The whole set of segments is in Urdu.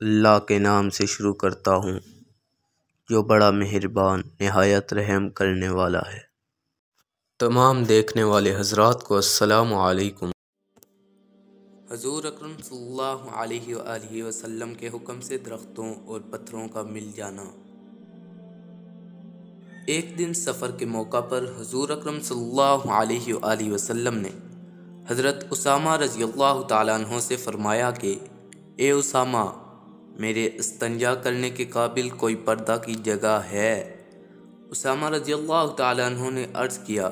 اللہ کے نام سے شروع کرتا ہوں جو بڑا مہربان نہایت رحم کرنے والا ہے۔ تمام دیکھنے والے حضرات کو السلام علیکم۔ حضور اکرم صلی اللہ علیہ وآلہ وسلم کے حکم سے درختوں اور پتھروں کا مل جانا۔ ایک دن سفر کے موقع پر حضور اکرم صلی اللہ علیہ وآلہ وسلم نے حضرت اسامہ رضی اللہ تعالیٰ عنہ سے فرمایا کہ اے اسامہ، میرے استنجا کرنے کے قابل کوئی پردہ کی جگہ ہے؟ اسامہ رضی اللہ تعالیٰ عنہ نے عرض کیا،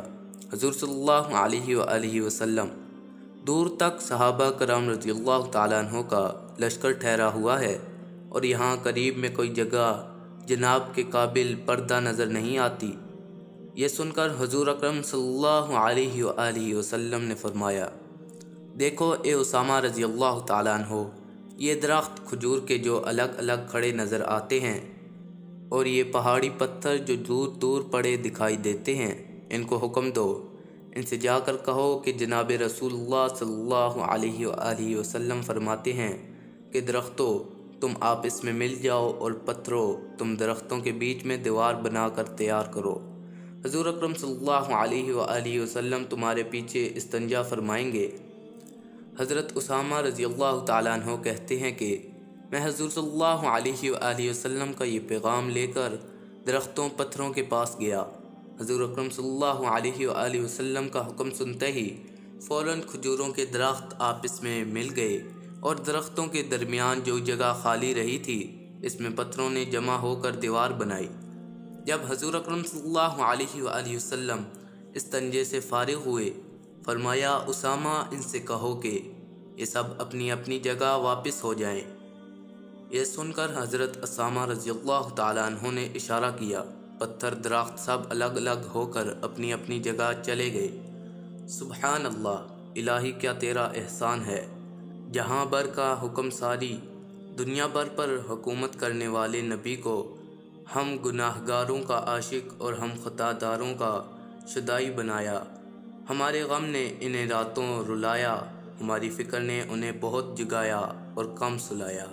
حضور صلی اللہ علیہ وآلہ وسلم، دور تک صحابہ کرام رضی اللہ تعالیٰ عنہ کا لشکر ٹھہرا ہوا ہے اور یہاں قریب میں کوئی جگہ جناب کے قابل پردہ نظر نہیں آتی۔ یہ سن کر حضور اکرم صلی اللہ علیہ وآلہ وسلم نے فرمایا، دیکھو اے اسامہ رضی اللہ تعالیٰ عنہ، یہ درخت کھجور کے جو الگ الگ کھڑے نظر آتے ہیں اور یہ پہاڑی پتھر جو دور دور پڑے دکھائی دیتے ہیں، ان کو حکم دو، ان سے جا کر کہو کہ جناب رسول اللہ صلی اللہ علیہ وآلہ وسلم فرماتے ہیں کہ درختوں تم آپس میں مل جاؤ اور پتھروں تم درختوں کے بیچ میں دیوار بنا کر تیار کرو۔ حضور اکرم صلی اللہ علیہ وآلہ وسلم تمہارے پیچھے استنجا فرمائیں گے۔ حضرت اسامہ رضی اللہ تعالیٰ عنہ کہتے ہیں کہ میں حضور صلی اللہ علیہ وآلہ وسلم کا یہ پیغام لے کر درختوں پتھروں کے پاس گیا۔ حضور اکرم صلی اللہ علیہ وآلہ وسلم کا حکم سنتے ہی فوراً کھجوروں کے درخت آپس میں مل گئے اور درختوں کے درمیان جو جگہ خالی رہی تھی اس میں پتھروں نے جمع ہو کر دیوار بنائی۔ جب حضور اکرم صلی اللہ علیہ وآلہ وسلم استنجے سے فارغ ہوئے، فرمایا اسامہ ان سے کہو کہ یہ سب اپنی اپنی جگہ واپس ہو جائیں۔ یہ سن کر حضرت اسامہ رضی اللہ تعالیٰ عنہ نے اشارہ کیا، پتھر درخت سب الگ الگ ہو کر اپنی اپنی جگہ چلے گئے۔ سبحان اللہ، الہی کیا تیرا احسان ہے، جہاں بھر کا حکم ساری دنیا بھر پر حکومت کرنے والے نبی کو ہم گناہ گاروں کا عاشق اور ہم خطا داروں کا شدائی بنایا۔ ہمارے غم نے انہیں راتوں رلایا، ہماری فکر نے انہیں بہت جگایا اور کم سلایا۔